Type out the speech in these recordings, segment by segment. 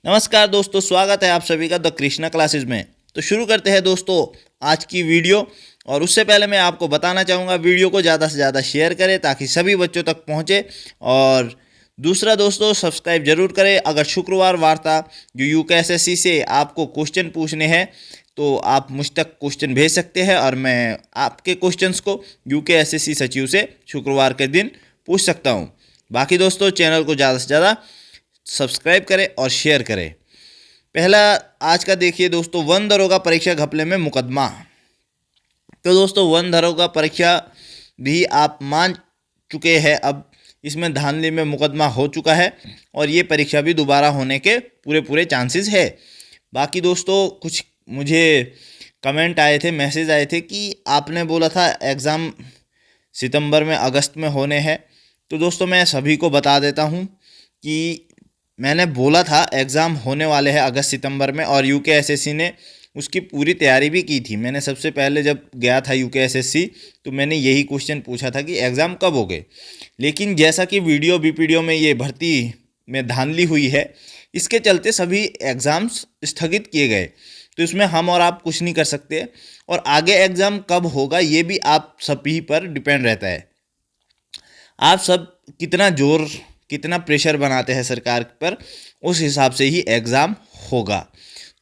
नमस्कार दोस्तों, स्वागत है आप सभी का द कृष्णा क्लासेस में। तो शुरू करते हैं दोस्तों आज की वीडियो। और उससे पहले मैं आपको बताना चाहूँगा, वीडियो को ज़्यादा से ज़्यादा शेयर करें ताकि सभी बच्चों तक पहुँचे। और दूसरा दोस्तों, सब्सक्राइब जरूर करें। अगर शुक्रवार वार्ता जो यूकेएसएससी से आपको क्वेश्चन पूछने हैं तो आप मुझ तक क्वेश्चन भेज सकते हैं और मैं आपके क्वेश्चंस को यूकेएसएससी सचिव से शुक्रवार के दिन पूछ सकता हूँ। बाकी दोस्तों, चैनल को ज़्यादा से ज़्यादा सब्सक्राइब करें और शेयर करें। पहला आज का देखिए दोस्तों, वन दरोगा परीक्षा घपले में मुकदमा। तो दोस्तों, वन दरोगा परीक्षा भी आप मान चुके हैं, अब इसमें धांधली में मुकदमा हो चुका है और ये परीक्षा भी दोबारा होने के पूरे चांसेस है। बाकी दोस्तों, कुछ मुझे कमेंट आए थे, मैसेज आए थे कि आपने बोला था एग्ज़ाम सितंबर में अगस्त में होने हैं। तो दोस्तों, मैं सभी को बता देता हूँ कि मैंने बोला था एग्ज़ाम होने वाले हैं अगस्त सितंबर में, और यूकेएसएससी ने उसकी पूरी तैयारी भी की थी। मैंने सबसे पहले जब गया था यूकेएसएससी तो मैंने यही क्वेश्चन पूछा था कि एग्ज़ाम कब होगे। लेकिन जैसा कि वीडियो में ये भर्ती में धांधली हुई है, इसके चलते सभी एग्ज़ाम्स स्थगित किए गए। तो इसमें हम और आप कुछ नहीं कर सकते, और आगे एग्ज़ाम कब होगा ये भी आप सभी पर डिपेंड रहता है। आप सब कितना प्रेशर बनाते हैं सरकार पर, उस हिसाब से ही एग्ज़ाम होगा।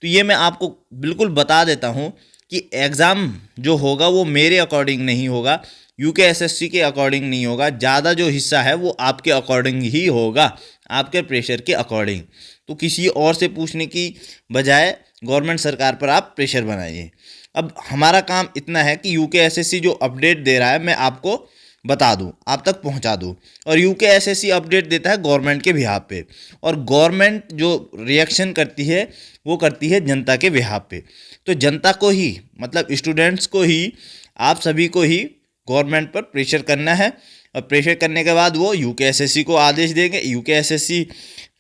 तो ये मैं आपको बिल्कुल बता देता हूँ कि एग्ज़ाम जो होगा वो मेरे अकॉर्डिंग नहीं होगा, यूकेएसएससी के अकॉर्डिंग नहीं होगा। ज़्यादा जो हिस्सा है वो आपके अकॉर्डिंग ही होगा, आपके प्रेशर के अकॉर्डिंग। तो किसी और से पूछने की बजाय गवर्नमेंट सरकार पर आप प्रेशर बनाइए। अब हमारा काम इतना है कि यूकेएसएससी जो अपडेट दे रहा है मैं आपको बता दूं, आप तक पहुंचा दूं। और यूकेएसएससी अपडेट देता है गवर्नमेंट के बिहाफ पे, और गवर्नमेंट जो रिएक्शन करती है वो करती है जनता के बिहाफ पे। तो जनता को ही, मतलब स्टूडेंट्स को ही, आप सभी को ही गवर्नमेंट पर प्रेशर करना है। और प्रेशर करने के बाद वो यूकेएसएससी को आदेश देंगे, यूकेएसएससी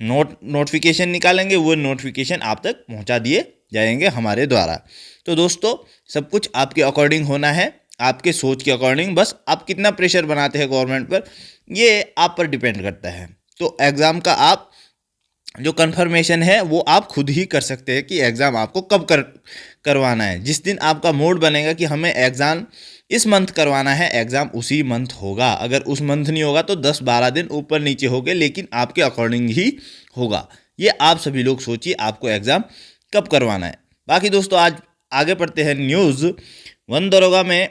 नोटिफिकेशन निकालेंगे, वो नोटिफिकेशन आप तक पहुंचा दिए जाएंगे हमारे द्वारा। तो दोस्तों, सब कुछ आपके अकॉर्डिंग होना है, आपके सोच के अकॉर्डिंग। बस आप कितना प्रेशर बनाते हैं गवर्नमेंट पर, ये आप पर डिपेंड करता है। तो एग्ज़ाम का आप जो कंफर्मेशन है वो आप खुद ही कर सकते हैं कि एग्ज़ाम आपको कब करवाना है। जिस दिन आपका मूड बनेगा कि हमें एग्ज़ाम इस मंथ करवाना है, एग्ज़ाम उसी मंथ होगा। अगर उस मंथ नहीं होगा तो 10-12 दिन ऊपर नीचे होंगे, लेकिन आपके अकॉर्डिंग ही होगा। ये आप सभी लोग सोचिए आपको एग्ज़ाम कब करवाना है। बाकी दोस्तों, आज आगे पढ़ते हैं न्यूज़। वन दरोगा में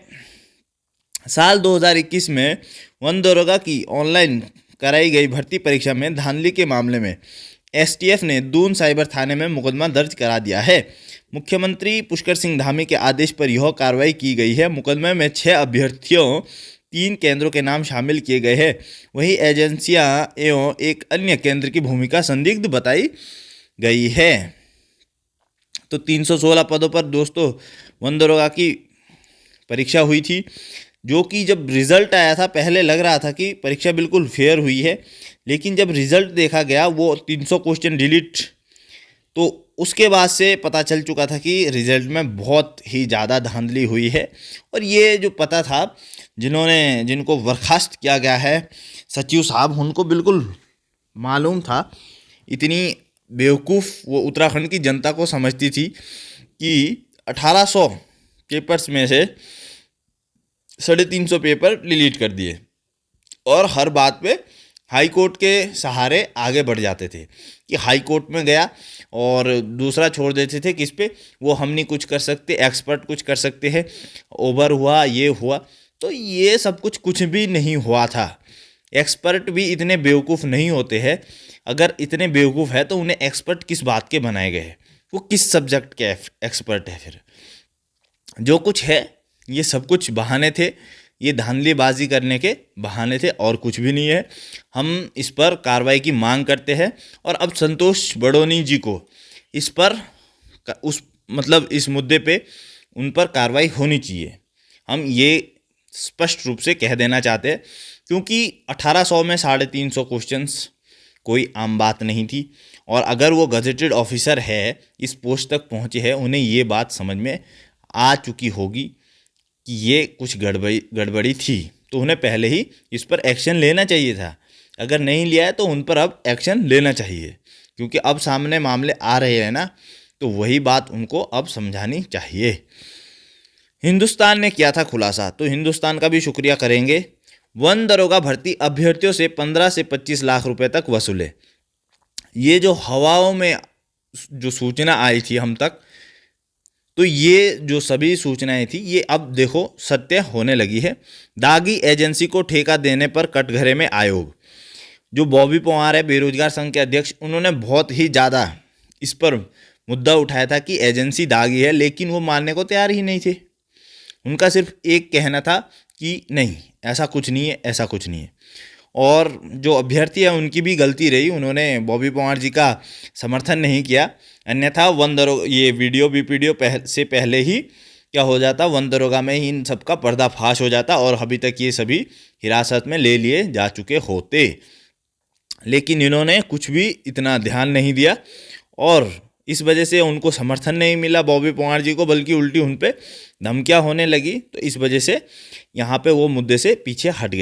साल 2021 में वन दरोगा की ऑनलाइन कराई गई भर्ती परीक्षा में धांधली के मामले में एसटीएफ ने दून साइबर थाने में मुकदमा दर्ज करा दिया है। मुख्यमंत्री पुष्कर सिंह धामी के आदेश पर यह कार्रवाई की गई है। मुकदमे में 6 अभ्यर्थियों, 3 केंद्रों के नाम शामिल किए गए हैं। वहीं एजेंसियां एवं एक अन्य केंद्र की भूमिका संदिग्ध बताई गई है। तो 316 पदों पर दोस्तों वन दरोगा की परीक्षा हुई थी, जो कि जब रिज़ल्ट आया था पहले लग रहा था कि परीक्षा बिल्कुल फेयर हुई है, लेकिन जब रिज़ल्ट देखा गया वो 300 क्वेश्चन डिलीट, तो उसके बाद से पता चल चुका था कि रिज़ल्ट में बहुत ही ज़्यादा धांधली हुई है। और ये जो पता था, जिनको बर्खास्त किया गया है सचिव साहब, उनको बिल्कुल मालूम था। इतनी बेवकूफ़ वो उत्तराखंड की जनता को समझती थी कि 1800 पेपर्स में से 350 पेपर डिलीट कर दिए, और हर बात पे हाई कोर्ट के सहारे आगे बढ़ जाते थे कि हाई कोर्ट में गया, और दूसरा छोड़ देते थे किस पे, वो हम नहीं कुछ कर सकते, एक्सपर्ट कुछ कर सकते हैं, ओवर हुआ, ये हुआ। तो ये सब कुछ भी नहीं हुआ था। एक्सपर्ट भी इतने बेवकूफ़ नहीं होते हैं। अगर इतने बेवकूफ़ है तो उन्हें एक्सपर्ट किस बात के बनाए गए हैं, वो किस सब्जेक्ट के एक्सपर्ट है। फिर जो कुछ है ये सब कुछ बहाने थे, ये धांधलीबाजी करने के बहाने थे, और कुछ भी नहीं है। हम इस पर कार्रवाई की मांग करते हैं, और अब संतोष बड़ोनी जी को इस पर इस मुद्दे पे उन पर कार्रवाई होनी चाहिए। हम ये स्पष्ट रूप से कह देना चाहते हैं, क्योंकि 1800 में 350 क्वेश्चंस कोई आम बात नहीं थी। और अगर वो गजेटेड ऑफिसर है, इस पोस्ट तक पहुँचे हैं, उन्हें ये बात समझ में आ चुकी होगी कि ये कुछ गड़बड़ी थी, तो उन्हें पहले ही इस पर एक्शन लेना चाहिए था। अगर नहीं लिया है तो उन पर अब एक्शन लेना चाहिए। क्योंकि अब सामने मामले आ रहे हैं ना, तो वही बात उनको अब समझानी चाहिए। हिंदुस्तान ने किया था खुलासा, तो हिंदुस्तान का भी शुक्रिया करेंगे। वन दरोगा भर्ती अभ्यर्थियों से 15 से 25 लाख रुपए तक वसूले। ये जो हवाओं में जो सूचना आई थी हम तक, तो ये जो सभी सूचनाएं थी ये अब देखो सत्य होने लगी है। दागी एजेंसी को ठेका देने पर कटघरे में आयोग। जो बॉबी पंवार है, बेरोजगार संघ के अध्यक्ष, उन्होंने बहुत ही ज़्यादा इस पर मुद्दा उठाया था कि एजेंसी दागी है, लेकिन वो मानने को तैयार ही नहीं थे। उनका सिर्फ एक कहना था कि नहीं, ऐसा कुछ नहीं है, ऐसा कुछ नहीं है। और जो अभ्यर्थी है उनकी भी गलती रही, उन्होंने बॉबी पंवार जी का समर्थन नहीं किया, अन्यथा वन दरोगा ये वीडियो वीडियो से पहले ही क्या हो जाता, वन दरोगा में ही इन सब का पर्दाफाश हो जाता और अभी तक ये सभी हिरासत में ले लिए जा चुके होते। लेकिन इन्होंने कुछ भी इतना ध्यान नहीं दिया और इस वजह से उनको समर्थन नहीं मिला बॉबी पंवार जी को, बल्कि उल्टी उन पे धमकियां होने लगी। तो इस वजह से यहाँ पे वो मुद्दे से पीछे हट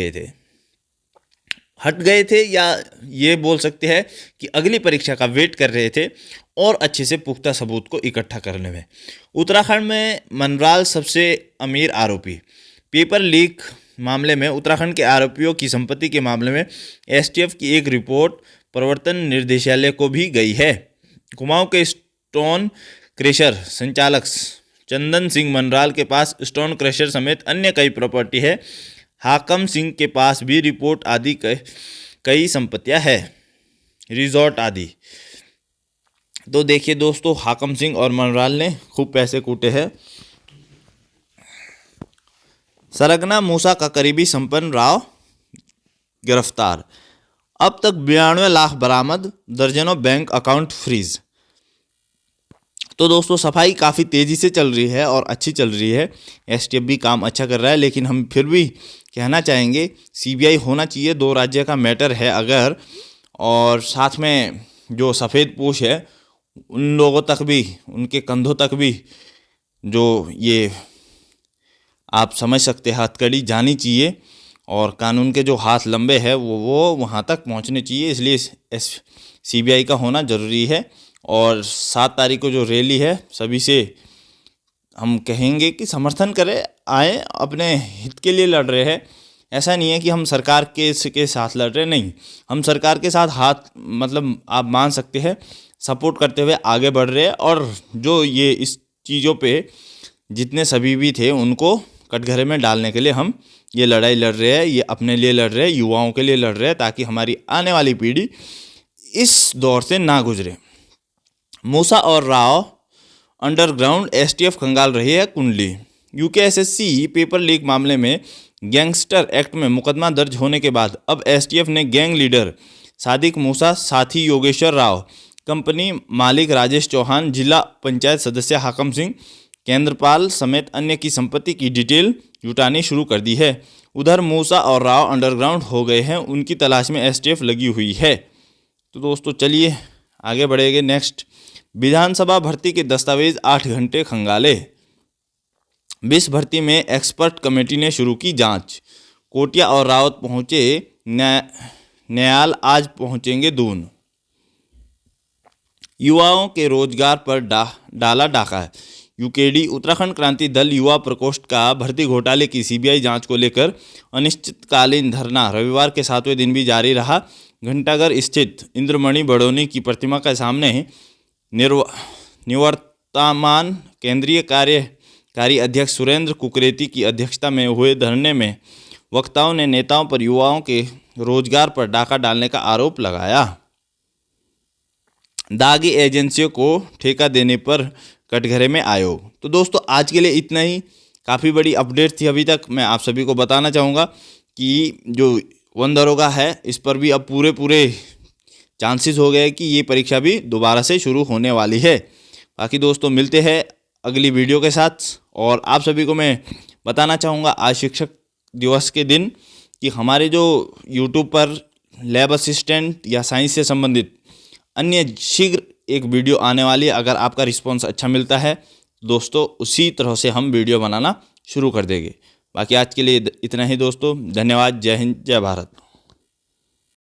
गए थे या ये बोल सकते हैं कि अगली परीक्षा का वेट कर रहे थे और अच्छे से पुख्ता सबूत को इकट्ठा करने में। उत्तराखंड में मनराल सबसे अमीर आरोपी। पेपर लीक मामले में उत्तराखंड के आरोपियों की संपत्ति के मामले में एसटीएफ की एक रिपोर्ट प्रवर्तन निर्देशालय को भी गई है। कुमाऊं के स्टोन क्रशर संचालक चंदन सिंह मनराल के पास स्टोन क्रशर समेत अन्य कई प्रॉपर्टी है। हाकम सिंह के पास भी रिपोर्ट आदि कई संपत्तियां है, रिजॉर्ट आदि। तो देखिए दोस्तों, हाकम सिंह और मनराल ने खूब पैसे कूटे हैं। सरगना मूसा का करीबी संपन्न राव गिरफ्तार। अब तक 92 लाख बरामद, दर्जनों बैंक अकाउंट फ्रीज। तो दोस्तों, सफाई काफ़ी तेज़ी से चल रही है और अच्छी चल रही है। एसटीएफ भी काम अच्छा कर रहा है, लेकिन हम फिर भी कहना चाहेंगे सीबीआई होना चाहिए। 2 राज्य का मैटर है अगर, और साथ में जो सफ़ेद पोश है उन लोगों तक भी, उनके कंधों तक भी जो ये आप समझ सकते हैं हथकड़ी जानी चाहिए और कानून के जो हाथ लंबे हैं वो वहाँ तक पहुँचने चाहिए। इसलिए सीबीआई का होना ज़रूरी है। और 7 तारीख को जो रैली है, सभी से हम कहेंगे कि समर्थन करें, आए, अपने हित के लिए लड़ रहे हैं। ऐसा नहीं है कि हम सरकार के साथ लड़ रहे, नहीं, हम सरकार के साथ हाथ मतलब आप मान सकते हैं सपोर्ट करते हुए आगे बढ़ रहे हैं। और जो ये इस चीज़ों पे जितने सभी भी थे उनको कटघरे में डालने के लिए हम ये लड़ाई लड़ रहे हैं। ये अपने लिए लड़ रहे हैं, युवाओं के लिए लड़ रहे हैं, ताकि हमारी आने वाली पीढ़ी इस दौर से ना गुजरे। मूसा और राव अंडरग्राउंड, एसटीएफ खंगाल रही है कुंडली। यूकेएसएससी पेपर लीक मामले में गैंगस्टर एक्ट में मुकदमा दर्ज होने के बाद अब एसटीएफ ने गैंग लीडर सादिक मूसा, साथी योगेश्वर राव, कंपनी मालिक राजेश चौहान, जिला पंचायत सदस्य हाकम सिंह, केंद्रपाल समेत अन्य की संपत्ति की डिटेल जुटानी शुरू कर दी है। उधर मूसा और राव अंडरग्राउंड हो गए हैं, उनकी तलाश में एसटीएफ लगी हुई है। तो दोस्तों चलिए आगे बढ़ेंगे। नेक्स्ट, विधानसभा भर्ती के दस्तावेज 8 घंटे खंगाले। 20 भर्ती में एक्सपर्ट कमेटी ने शुरू की जांच। कोटिया और रावत पहुंचे न्यायाल, आज पहुंचेंगे दून। युवाओं के रोजगार पर डाला डाका। यूकेडी उत्तराखंड क्रांति दल युवा प्रकोष्ठ का भर्ती घोटाले की सीबीआई जांच को लेकर अनिश्चितकालीन धरना रविवार के 7वें दिन भी जारी रहा। घंटाघर स्थित इंद्रमणि बड़ोनी की प्रतिमा के सामने निवर्तमान केंद्रीय कार्यकारी अध्यक्ष सुरेंद्र कुकरेती की अध्यक्षता में हुए धरने में वक्ताओं ने नेताओं पर युवाओं के रोजगार पर डाका डालने का आरोप लगाया। दागी एजेंसियों को ठेका देने पर कटघरे में आयोग। तो दोस्तों आज के लिए इतना ही, काफ़ी बड़ी अपडेट थी अभी तक। मैं आप सभी को बताना चाहूँगा कि जो वन दरोगा है इस पर भी अब पूरे चांसेस हो गए कि ये परीक्षा भी दोबारा से शुरू होने वाली है। बाकी दोस्तों मिलते हैं अगली वीडियो के साथ। और आप सभी को मैं बताना चाहूँगा आज शिक्षक दिवस के दिन कि हमारे जो यूट्यूब पर लैब असिस्टेंट या साइंस से संबंधित अन्य शीघ्र एक वीडियो आने वाली है। अगर आपका रिस्पॉन्स अच्छा मिलता है दोस्तों, उसी तरह से हम वीडियो बनाना शुरू कर देंगे। बाकी आज के लिए इतना ही दोस्तों, धन्यवाद। जय हिंद, जय भारत।